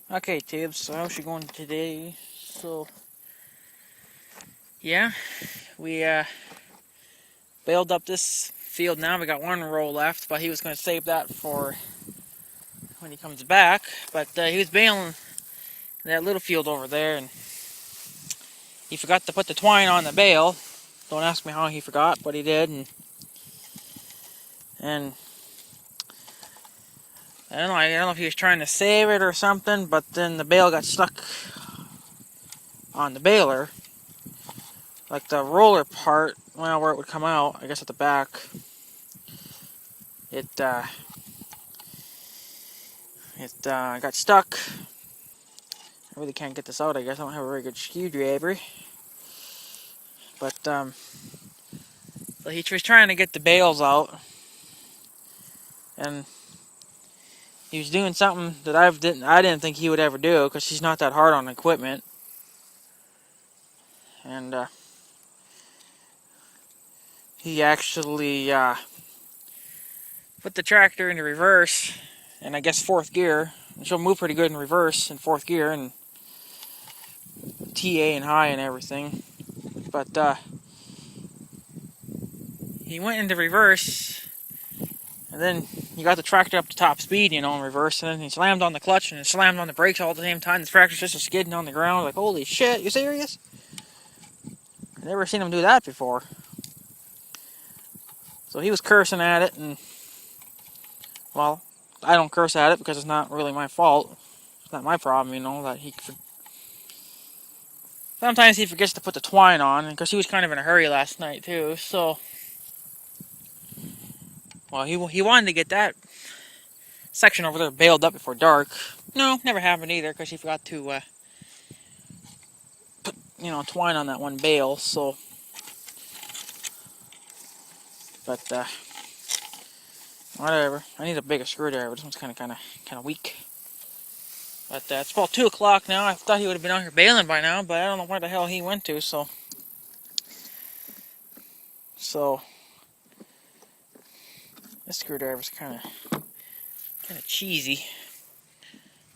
Okay, Tibbs, so how's she going today? So, yeah, we baled up this field now. We got one row left, but he was going to save that for when he comes back. But he was baling that little field over there, and he forgot to put the twine on the bale. Don't ask me how he forgot, but he did, and I don't know if he was trying to save it or something, but then the bale got stuck on the baler. Like the roller part, well, where it would come out, I guess at the back, it got stuck. I really can't get this out, I guess. I don't have a very good screwdriver. But, so he was trying to get the bales out. And he was doing something that I didn't think he would ever do, because he's not that hard on equipment. And, he actually, put the tractor into reverse, and I guess fourth gear. She'll move pretty good in reverse in fourth gear, and TA and high and everything. But, he went into reverse, and then he got the tractor up to top speed, in reverse, and then he slammed on the clutch and slammed on the brakes all at the same time. The tractor's just skidding on the ground, like, holy shit, you serious? I've never seen him do that before. So he was cursing at it, and, well, I don't curse at it because it's not really my fault. It's not my problem, that sometimes he forgets to put the twine on, because he was kind of in a hurry last night, too, so, well, he wanted to get that section over there baled up before dark. No, never happened either, because he forgot to put, twine on that one bale, so, but, whatever. I need a bigger screwdriver. This one's kind of weak. But it's about 2 o'clock now. I thought he would have been out here baling by now, but I don't know where the hell he went to, so this screwdriver's kind of cheesy.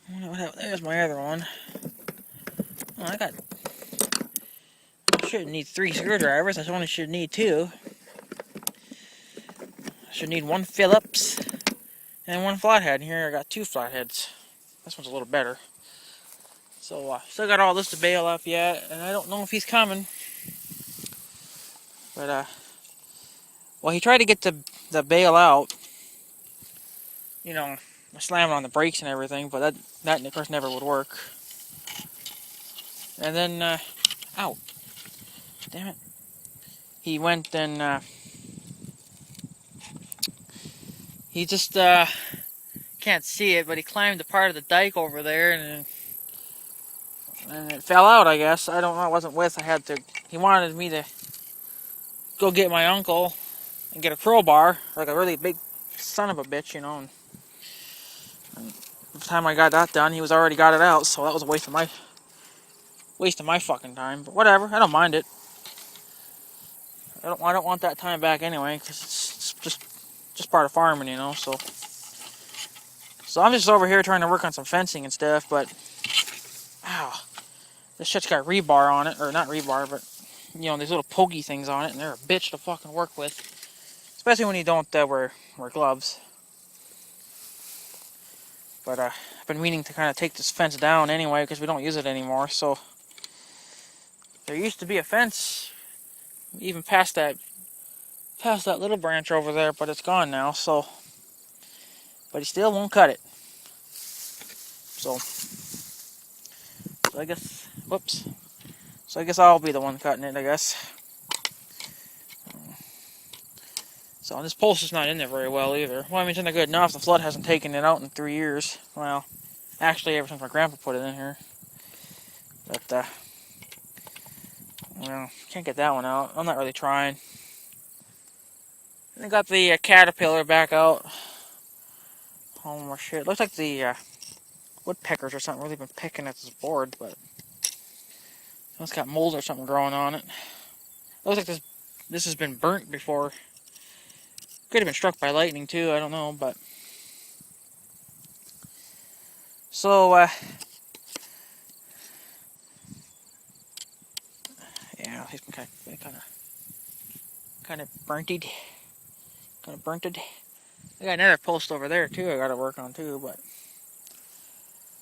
There's my other one. Oh, I shouldn't need 3 screwdrivers. I only should need 2. I should need 1 Phillips and 1 flathead. Here I got 2 flatheads. This one's a little better. So still got all this to bale up yet, and I don't know if he's coming. But well, he tried to get the bale out. Slamming on the brakes and everything, but that of course never would work. And then, ow, damn it. He went and he just can't see it, but he climbed a part of the dike over there, and it fell out, I guess. I don't know. It wasn't with. He wanted me to go get my uncle and get a crowbar, like a really big son of a bitch, and by the time I got that done, he was already got it out, so that was a waste of my fucking time. But whatever, I don't mind it. I don't want that time back anyway, because it's just part of farming, So I'm just over here trying to work on some fencing and stuff, but ow, this shit's got rebar on it, or not rebar, but these little pokey things on it, and they're a bitch to fucking work with, especially when you don't wear gloves. But I've been meaning to kind of take this fence down anyway, because we don't use it anymore. So there used to be a fence even past that little branch over there, but it's gone now. So, but he still won't cut it. So I guess, whoops. So I guess I'll be the one cutting it, I guess. So this post is not in there very well either. Well, I mean, it's in there good enough. The flood hasn't taken it out in 3 years. Well, actually, ever since my grandpa put it in here. But, can't get that one out. I'm not really trying. And I got the caterpillar back out. Oh, more shit. Looks like the woodpeckers or something really been picking at this board, but it's got mold or something growing on it. Looks like this has been burnt before. Could have been struck by lightning too, I don't know, but so he's been kind of burnted. Kind of burnted. I got another post over there too I gotta work on too, but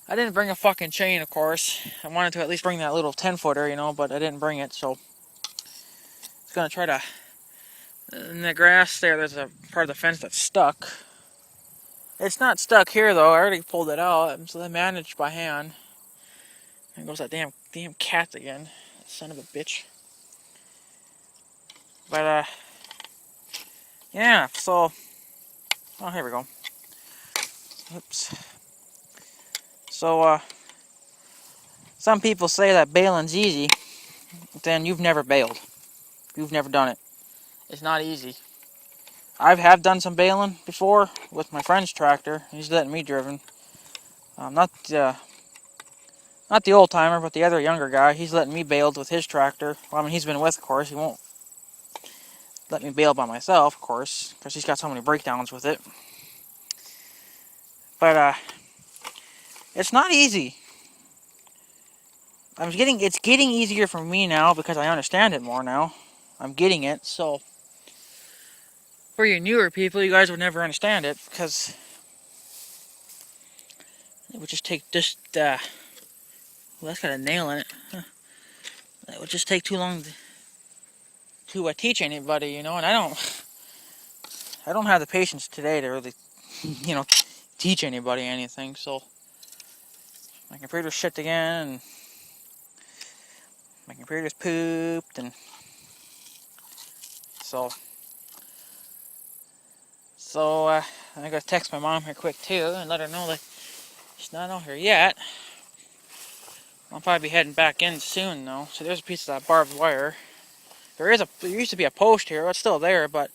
I didn't bring a fucking chain, of course. I wanted to at least bring that little 10-footer, you know, but I didn't bring it, so it's gonna try to. In the grass there's a part of the fence that's stuck. It's not stuck here though. I already pulled it out, so I managed by hand. There goes that damn cat again, son of a bitch. But yeah. So, oh, here we go. Oops. So some people say that baling's easy. Then you've never baled. You've never done it. It's not easy. I have done some baling before with my friend's tractor. He's letting me driven. Not the old timer, but the other younger guy. He's letting me bale with his tractor. Well, I mean, he's been with, of course. He won't let me bale by myself, of course, because he's got so many breakdowns with it. But it's not easy. It's getting easier for me now because I understand it more now. I'm getting it, so for you newer people, you guys would never understand it because it would just take well, that's got a nail in it. Huh. It would just take too long to teach anybody, you know. And I don't have the patience today to really, you know, teach anybody anything. So my computer's shit again, and my computer's pooped, and so I gotta text my mom here quick too and let her know that she's not out here yet. I'll probably be heading back in soon though. So there's a piece of that barbed wire. There used to be a post here. It's still there, but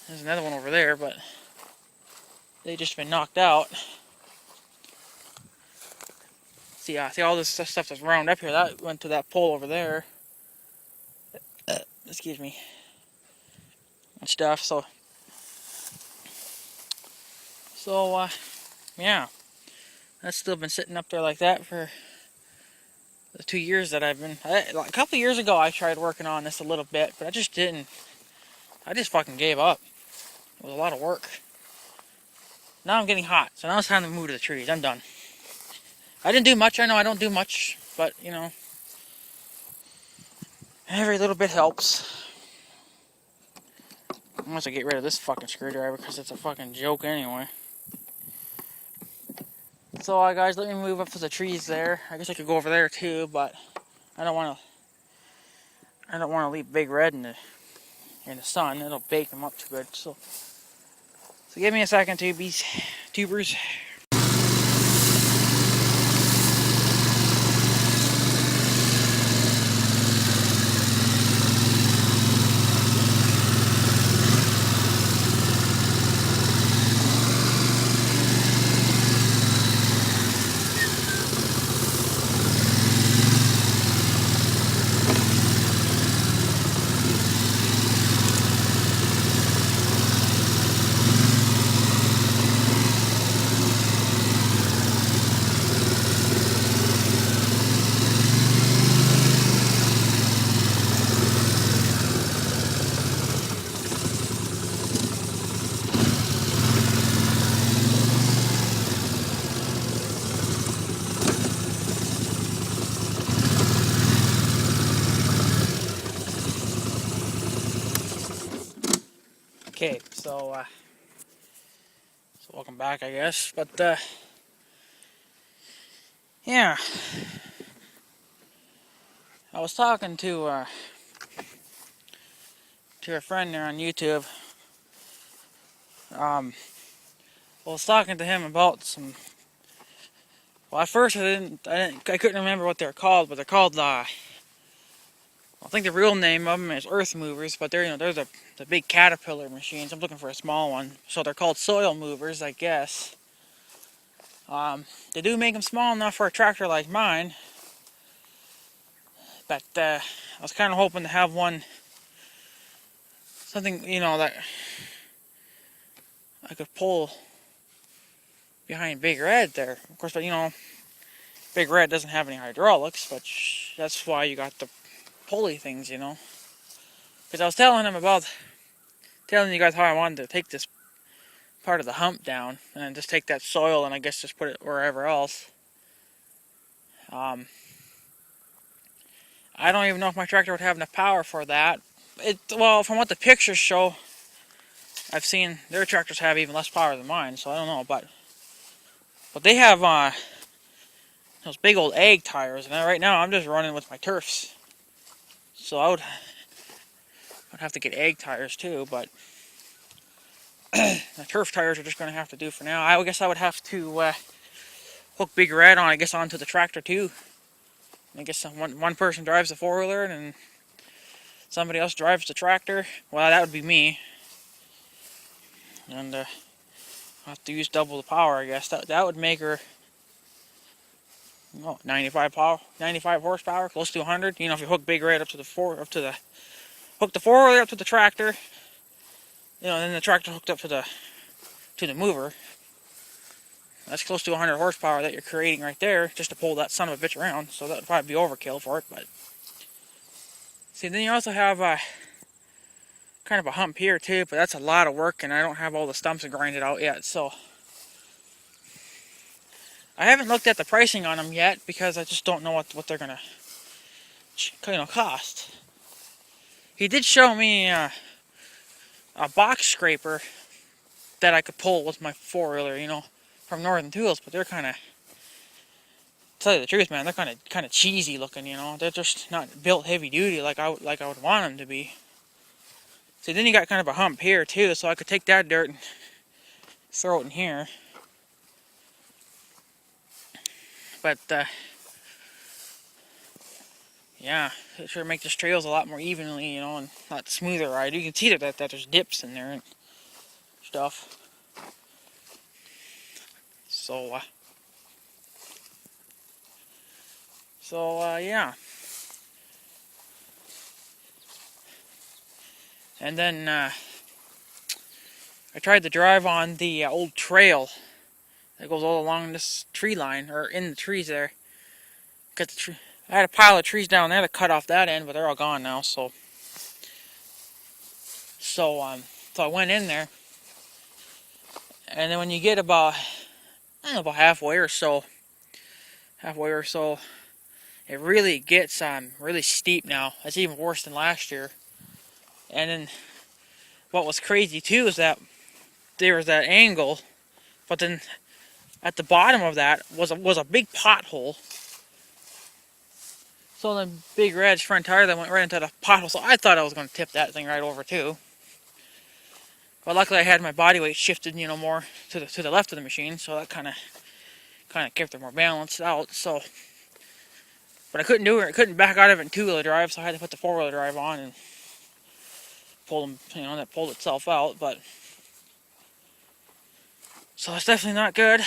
there's another one over there, but they just been knocked out. See all this stuff that's round up here. That went to that pole over there. Excuse me. And stuff. So yeah, that's still been sitting up there like that for the 2 years that I've been. A couple of years ago, I tried working on this a little bit, but I just didn't. I just fucking gave up. It was a lot of work. Now I'm getting hot, so now it's time to move to the trees. I'm done. I didn't do much. I know I don't do much, but you know, every little bit helps. I must get rid of this fucking screwdriver because it's a fucking joke anyway. So guys, let me move up to the trees there. I guess I could go over there too, but I don't want to leave Big Red in the sun. It'll bake him up too good. So give me a second, tubers. Okay, so welcome back, I guess. But yeah, I was talking to a friend there on YouTube. I was talking to him about some. Well, at first I couldn't remember what they're called, but they're called. I think the real name of them is earth movers, but they're the big caterpillar machines. I'm looking for a small one, so they're called soil movers, I guess. They do make them small enough for a tractor like mine, but I was kind of hoping to have something that I could pull behind Big Red there. Of course, but Big Red doesn't have any hydraulics, but that's why you got the pulley things, you know. Because I was telling you guys how I wanted to take this part of the hump down, and then just take that soil and I guess just put it wherever else. I don't even know if my tractor would have enough power for that. Well, from what the pictures show, I've seen their tractors have even less power than mine, so I don't know, but they have those big old ag tires, and right now I'm just running with my turfs. So I'd have to get ag tires too, but the turf tires are just going to have to do for now. I guess I would have to hook Big Red on, I guess, onto the tractor too. I guess one person drives the four-wheeler and somebody else drives the tractor. Well, that would be me. And I'll have to use double the power, I guess. That would make her 95 horsepower, close to 100. You know, if you hook Big Red hook the four-wheeler up to the tractor, you know, then the tractor hooked up to the mover. That's close to 100 horsepower that you're creating right there, just to pull that son of a bitch around. So that would probably be overkill for it, but see, then you also have kind of a hump here too, but that's a lot of work, and I don't have all the stumps grinded out yet, so I haven't looked at the pricing on them yet because I just don't know what they're gonna cost. He did show me a box scraper that I could pull with my four-wheeler, you know, from Northern Tools, but they're kind of, tell you the truth, man, they're kind of cheesy looking, you know. They're just not built heavy duty like I would want them to be. See, then you got kind of a hump here too, so I could take that dirt and throw it in here. But yeah, it sure make this trails a lot more evenly, you know, and a lot smoother ride. You can see that there's dips in there and stuff. So yeah. And then I tried to drive on the old trail that goes all along this tree line, or in the trees there. I had a pile of trees down there to cut off that end, but they're all gone now. So I went in there, and then when you get about halfway or so, it really gets really steep now. It's even worse than last year. And then what was crazy too is that there was that angle, but then at the bottom of that was a big pothole. So then Big Red's front tire that went right into the pothole. So I thought I was going to tip that thing right over too. But luckily I had my body weight shifted, you know, more to the left of the machine, so that kind of kept it more balanced out. So, but I couldn't do it. I couldn't back out of it in two-wheeler drive, so I had to put the four-wheeler drive on and pull them. You know, that pulled itself out. But so it's definitely not good.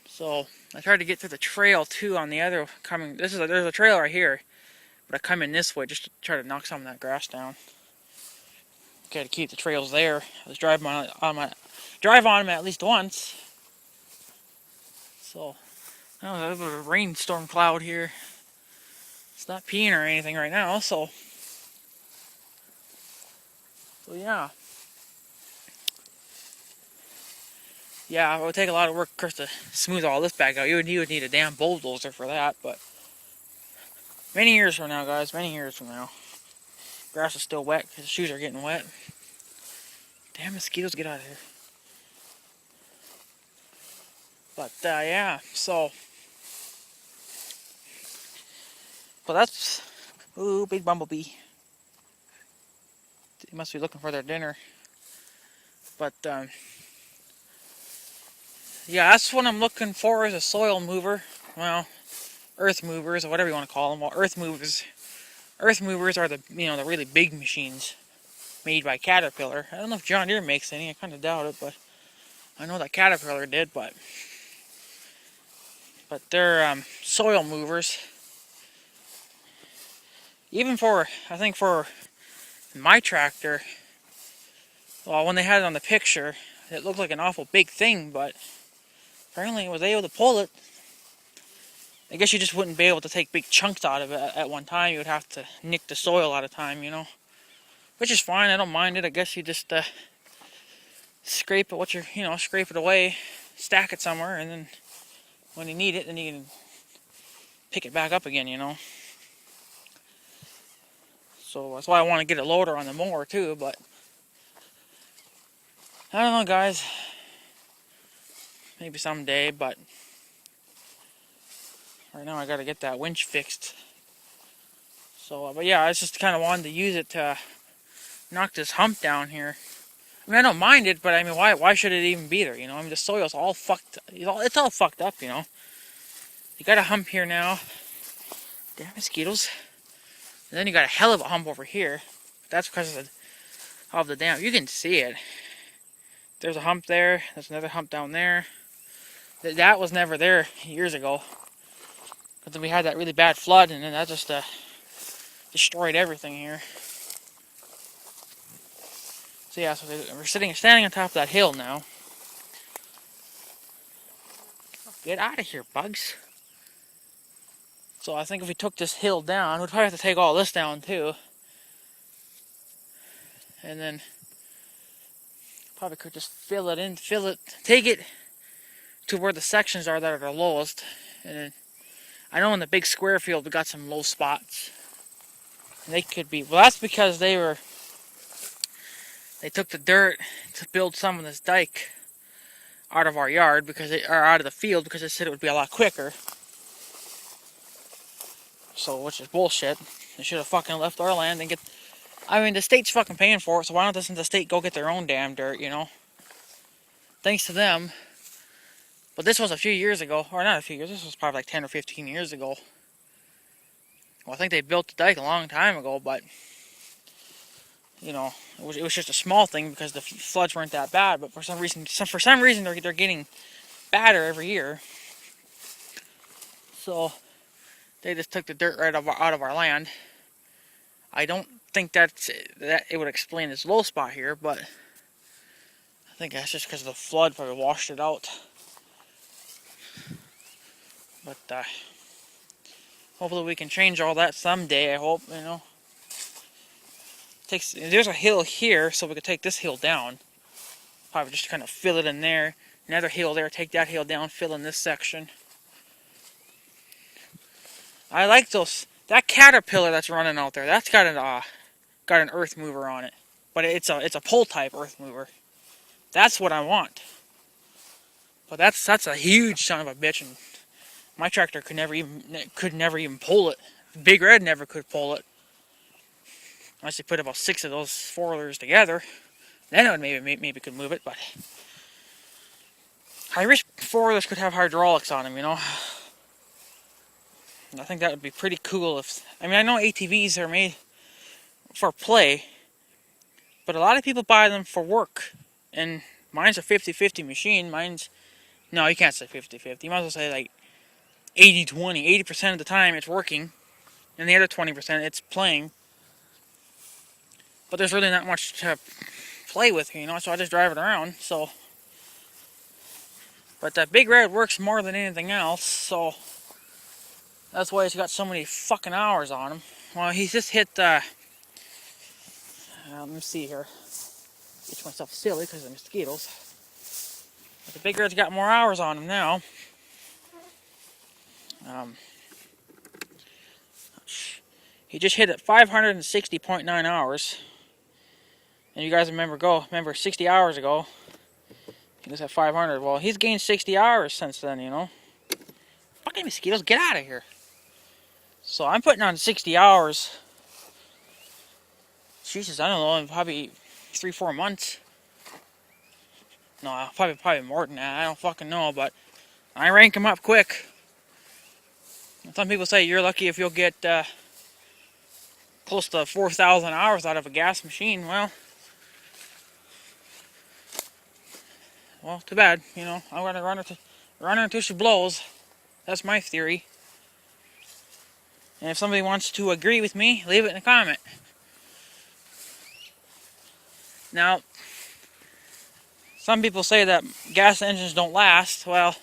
So I tried to get to the trail too on the other coming. There's a trail right here, but I come in this way just to try to knock some of that grass down. Okay, to keep the trails there. I was driving drive on them at least once. So there's a rainstorm cloud here. It's not peeing or anything right now, so yeah. Yeah, it would take a lot of work, of course, to smooth all this back out. You would need a damn bulldozer for that, but many years from now, guys, many years from now. Grass is still wet because the shoes are getting wet. Damn mosquitoes, get out of here. But, yeah, so. But that's. Ooh, big bumblebee. They must be looking for their dinner. But, yeah, that's what I'm looking for, is a soil mover. Well, earth movers, or whatever you want to call them. Well, earth movers are the really big machines made by Caterpillar. I don't know if John Deere makes any. I kind of doubt it, but I know that Caterpillar did. But they're soil movers. Even I think for my tractor, well, when they had it on the picture, it looked like an awful big thing, but apparently it was able to pull it. I guess you just wouldn't be able to take big chunks out of it at one time. You would have to nick the soil at a time, you know. Which is fine, I don't mind it. I guess you just scrape it, scrape it away, stack it somewhere, and then when you need it, then you can pick it back up again, you know. So that's why I want to get a loader on the mower too, but I don't know, guys. Maybe someday, but right now I gotta get that winch fixed. So, but yeah, I just kind of wanted to use it to knock this hump down here. I mean, I don't mind it, but I mean, why should it even be there, you know? I mean, the soil's all fucked, it's all fucked up, you know? You got a hump here now. Damn mosquitoes. And then you got a hell of a hump over here. That's because of the dam. You can see it. There's a hump there. There's another hump down there. That was never there years ago. But then we had that really bad flood, and then that just destroyed everything here. So yeah, so we're standing on top of that hill now. Get out of here, bugs. So I think if we took this hill down, we'd probably have to take all this down too. And then probably could just take it to where the sections are that are the lowest. And then I know in the big square field we got some low spots. And they could be, well, that's because they took the dirt to build some of this dike out of our yard out of the field because they said it would be a lot quicker. So, which is bullshit. They should have fucking left our land and I mean, the state's fucking paying for it, so why don't the state go get their own damn dirt, you know? Thanks to them. But this was a few years ago, or not a few years, this was probably like 10 or 15 years ago. Well, I think they built the dike a long time ago, but, you know, it was just a small thing because the floods weren't that bad, but for some reason they're getting badder every year. So, they just took the dirt right out of our land. I don't think that it would explain this low spot here, but I think that's just because the flood probably washed it out. But hopefully we can change all that someday. I hope, you know. There's a hill here, so we could take this hill down. Probably just kind of fill it in there. Another hill there. Take that hill down. Fill in this section. I like those. That caterpillar that's running out there. That's got an earth mover on it, but it's a pole type earth mover. That's what I want. But that's a huge son of a bitch, and my tractor could never even pull it. Big Red never could pull it. Unless you put about 6 of those 4-wheelers together, then it would maybe could move it. But I wish 4-wheelers could have hydraulics on them, you know. And I think that would be pretty cool I mean, I know ATVs are made for play, but a lot of people buy them for work. And mine's a 50-50 machine. No, you can't say 50-50. You might as well say like 80-20. 80% of the time it's working, and the other 20% it's playing. But there's really not much to play with, you know, so I just drive it around. So, but that Big Red works more than anything else, so that's why he's got so many fucking hours on him. Well, he's just hit, let me see here. Get myself silly because of the mosquitoes. But the Big Red's got more hours on him now. He just hit at 560.9 hours. And you guys remember 60 hours ago, he was at 500. Well, he's gained 60 hours since then, you know. Fucking mosquitoes, get out of here. So I'm putting on 60 hours. Jesus, I don't know, probably 3-4 months. No, probably more than that. I don't fucking know, but I rank them up quick. Some people say you're lucky if you'll get close to 4,000 hours out of a gas machine. Well, too bad. You know, I'm gonna run her until she blows. That's my theory. And if somebody wants to agree with me, leave it in a comment. Now, some people say that gas engines don't last. Well,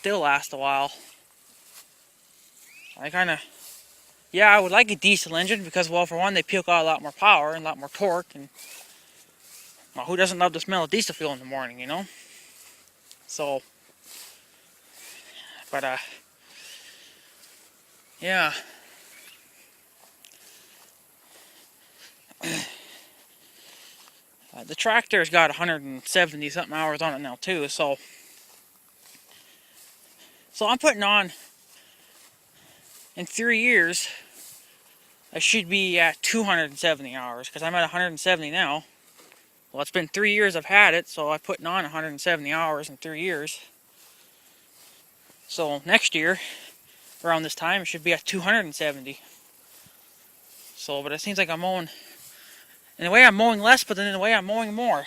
still last a while. Yeah, I would like a diesel engine because, well, for one, they puke out a lot more power and a lot more torque, and well, who doesn't love the smell of diesel fuel in the morning, you know? So, but yeah. The tractor's got 170 something hours on it now too, so I'm putting on, in 3 years, I should be at 270 hours, because I'm at 170 now. Well, it's been 3 years I've had it, so I'm putting on 170 hours in 3 years. So next year, around this time, it should be at 270. So, but it seems like I'm mowing, in a way I'm mowing less, but then in a way I'm mowing more.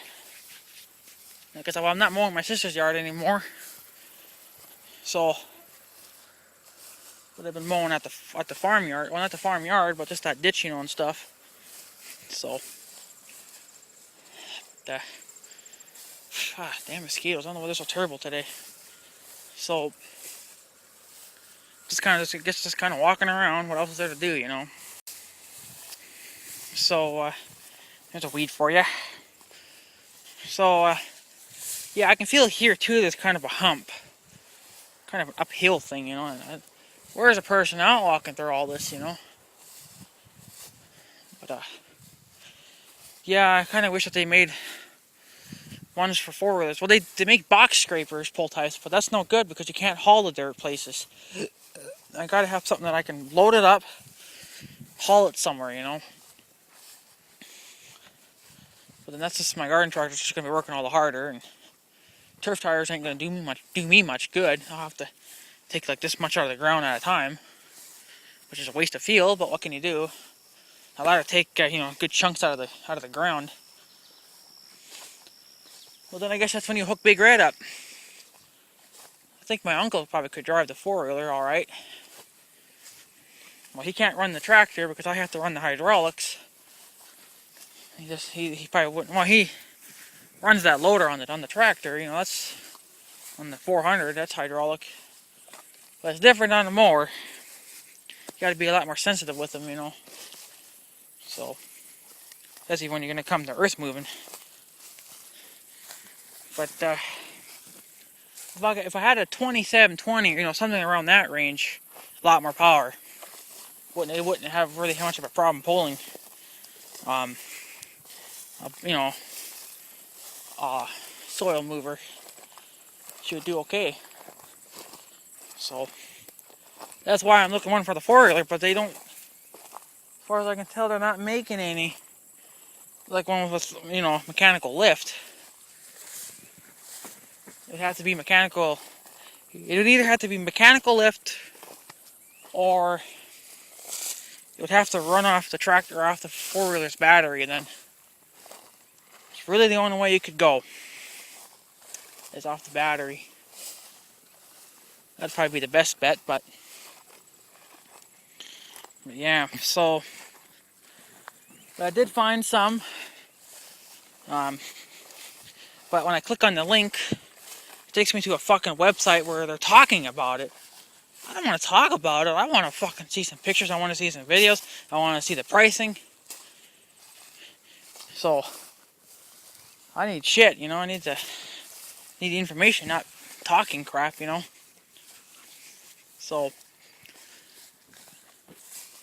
Because I'm not mowing my sister's yard anymore. So, but I've been mowing at the farmyard. Well, not the farmyard, but just that ditch, you know, and stuff. So, damn mosquitoes! I don't know why they're so terrible today. So, just kind of walking around. What else is there to do, you know? So, there's a weed for you. So, yeah, I can feel here too. There's kind of a hump, kind of an uphill thing, you know. And where's a person out walking through all this, you know? But yeah, I kind of wish that they made ones for four-wheelers. Well, they make box scrapers, pull types, but that's no good because you can't haul the dirt places. I gotta have something that I can load it up, haul it somewhere, you know. But then that's just my garden tractor's just gonna be working all the harder, and turf tires ain't gonna do me much good. I'll have to take like this much out of the ground at a time, which is a waste of fuel. But what can you do? I'd rather take good chunks out of the ground. Well, then I guess that's when you hook Big Red up. I think my uncle probably could drive the four-wheeler all right. Well, he can't run the tractor because I have to run the hydraulics. He probably wouldn't. Well, he runs that loader on the tractor. You know, that's on the 400. That's hydraulic. But it's different on the mower. You got to be a lot more sensitive with them, you know. So, especially when you're going to come to earth moving. But if I had a 2720, you know, something around that range, a lot more power, it wouldn't have really much of a problem pulling. Soil mover should do okay. So that's why I'm looking one for the four-wheeler, but they don't, as far as I can tell, they're not making any like one with, you know, mechanical lift. It has to be mechanical. It would either have to be mechanical lift, or it would have to run off the tractor, off the four-wheeler's battery, and then it's really the only way you could go is off the battery. That'd probably be the best bet, but yeah. So, but I did find some. But when I click on the link, it takes me to a fucking website where they're talking about it. I don't want to talk about it. I want to fucking see some pictures. I want to see some videos. I want to see the pricing. So, I need shit, you know. I need the information, not talking crap, you know. So,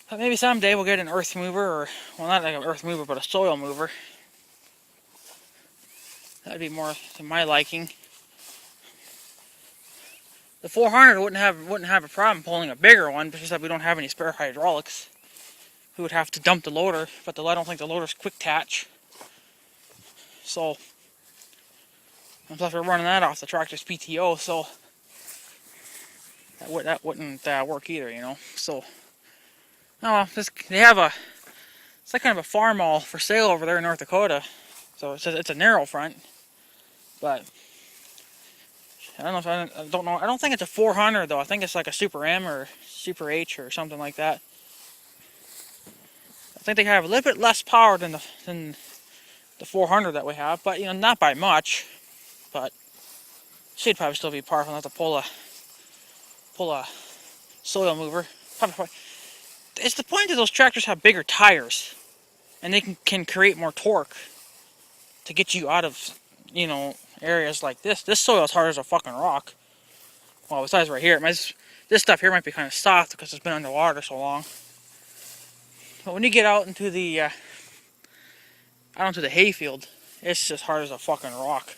but maybe someday we'll get an earth mover, or, well, not like an earth mover, but a soil mover. That'd be more to my liking. The 400 wouldn't have a problem pulling a bigger one, because we don't have any spare hydraulics. We would have to dump the loader, but I don't think the loader's quick attach. So, and plus we're running that off the tractor's PTO, so that wouldn't work either, you know. So, they have it's like kind of a farm mall for sale over there in North Dakota. So it's a narrow front, but I don't know. I don't think it's a 400 though. I think it's like a Super M or Super H or something like that. I think they have a little bit less power than the 400 that we have, but, you know, not by much. But should probably still be powerful enough to pull pull a soil mover. It's the point that those tractors have bigger tires, and they can create more torque to get you out of, areas like this. This soil is hard as a fucking rock. Well, besides right here, this stuff here might be kind of soft because it's been underwater so long. But when you get out into the hayfield, it's just hard as a fucking rock.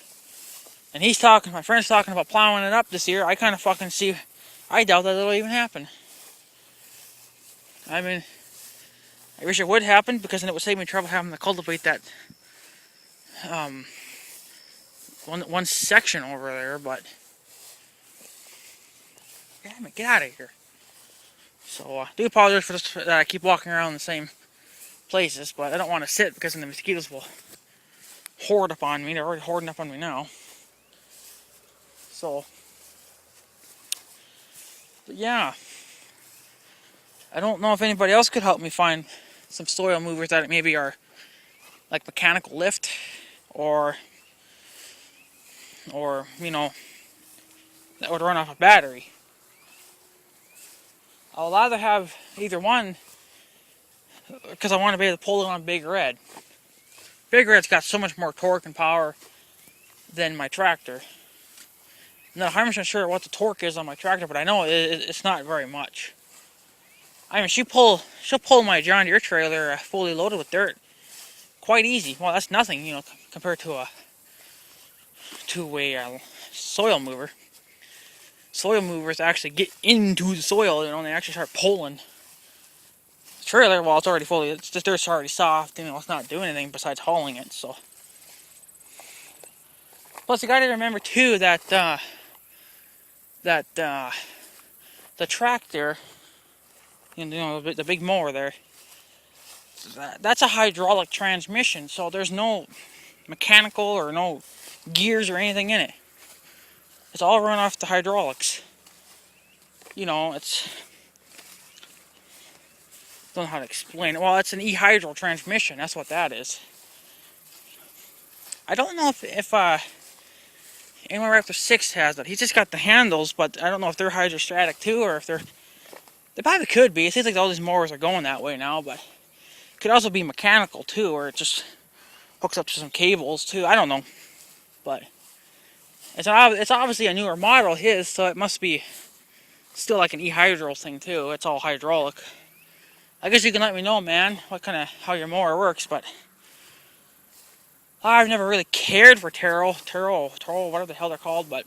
And my friend's talking about plowing it up this year. I kind of fucking see, I doubt that it'll even happen. I mean, I wish it would happen because then it would save me trouble having to cultivate that one section over there, but damn it, get out of here. So I do apologize for this, that I keep walking around the same places, but I don't want to sit because then the mosquitoes will hoard up on me. They're already hoarding up on me now. So, but yeah, I don't know if anybody else could help me find some soil movers that maybe are like mechanical lift or that would run off a battery. I'll either have either one because I want to be able to pull it on Big Red. Big Red's got so much more torque and power than my tractor. I'm not 100% sure what the torque is on my tractor, but I know it's not very much. I mean, she'll pull my John Deere trailer fully loaded with dirt quite easy. Well, that's nothing, compared to a soil mover. Soil movers actually get into the soil, and they actually start pulling. The trailer, well, it's the dirt's already soft, it's not doing anything besides hauling it, so. Plus, you gotta remember, too, that the tractor, the big mower there, that's a hydraulic transmission, so there's no mechanical or no gears or anything in it. It's all run off the hydraulics. It's, don't know how to explain it. Well, it's an e-hydro transmission. That's what that is. I don't know if anyone Raptor 6 has that. He's just got the handles, but I don't know if they're hydrostatic too, or if they probably could be. It seems like all these mowers are going that way now, but it could also be mechanical too, or it just hooks up to some cables too. I don't know, but it's obviously a newer model, his, so it must be still like an e-hydro thing too. It's all hydraulic. I guess you can let me know, man, how your mower works, but I've never really cared for Taro, whatever the hell they're called, but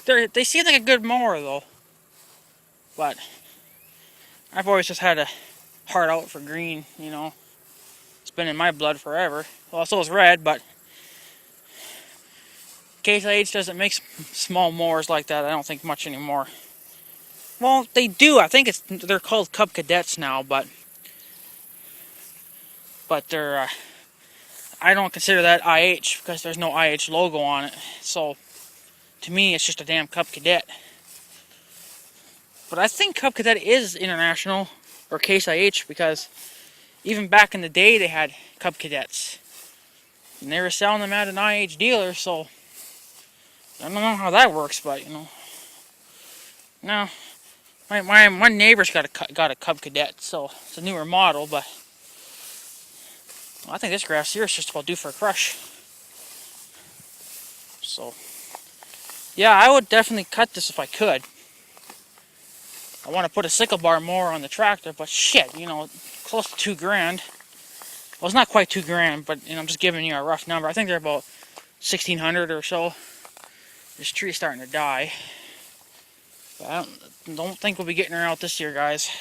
they seem like a good mower though. But I've always just had a heart out for green, It's been in my blood forever. Well, so is red, but Case IH doesn't make small mowers like that, I don't think, much anymore. Well, they do. I think they're called Cub Cadets now, but they're I don't consider that IH because there's no IH logo on it. So to me, it's just a damn Cub Cadet. But I think Cub Cadet is international or Case IH because even back in the day they had Cub Cadets and they were selling them at an IH dealer. So I don't know how that works, but no. My neighbor's got a Cub Cadet, so it's a newer model, but I think this grass here is just about due for a crush. So, yeah, I would definitely cut this if I could. I want to put a sickle bar mower on the tractor, but shit, close to $2,000. Well, it's not quite $2,000, but I'm just giving you a rough number. I think they're about $1,600 or so. This tree's starting to die. But I don't think we'll be getting her out this year, guys.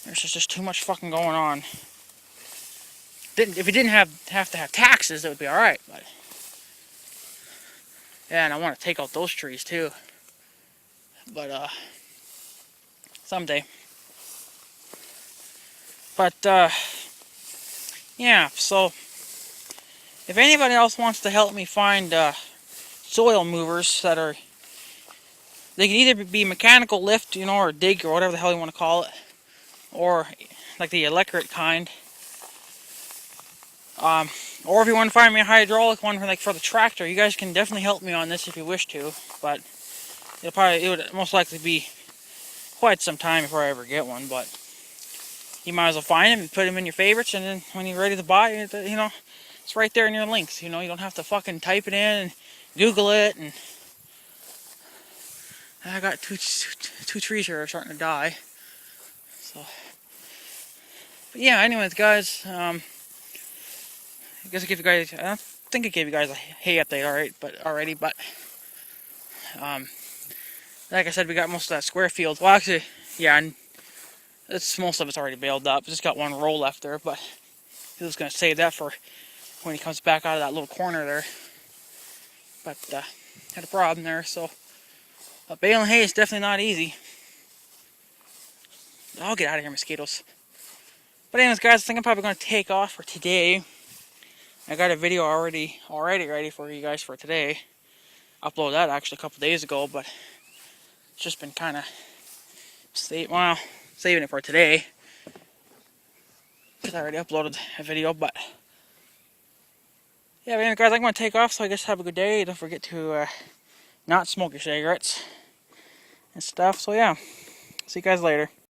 There's just too much fucking going on. If we didn't have to have taxes, it would be alright, but yeah, and I want to take out those trees too. But someday. But yeah, so if anybody else wants to help me find soil movers that are, they can either be mechanical lift, or dig, or whatever the hell you want to call it, or like the electric kind. Or if you want to find me a hydraulic one for the tractor, you guys can definitely help me on this if you wish to. But it would most likely be quite some time before I ever get one, but you might as well find them and put them in your favorites, and then when you're ready to buy it, you know, it's right there in your links. You know, you don't have to fucking type it in and Google it. And I got two trees here are starting to die. So, but yeah. Anyways, guys, I guess I gave you guys. I don't think I gave you guys a hay update, already, but like I said, we got most of that square field. Well, actually, yeah, and most of it's already baled up. Just got one row left there, but he was gonna save that for when he comes back out of that little corner there. But had a problem there, so baling hay is definitely not easy. I'll get out of here, mosquitoes. But anyways, guys, I think I'm probably gonna take off for today. I got a video already ready for you guys for today. Uploaded that actually a couple days ago, but it's just been kind of saving it for today because I already uploaded a video. But yeah, anyways, guys, I'm gonna take off. So I guess have a good day. Don't forget to not smoke your cigarettes and stuff. So yeah, see you guys later.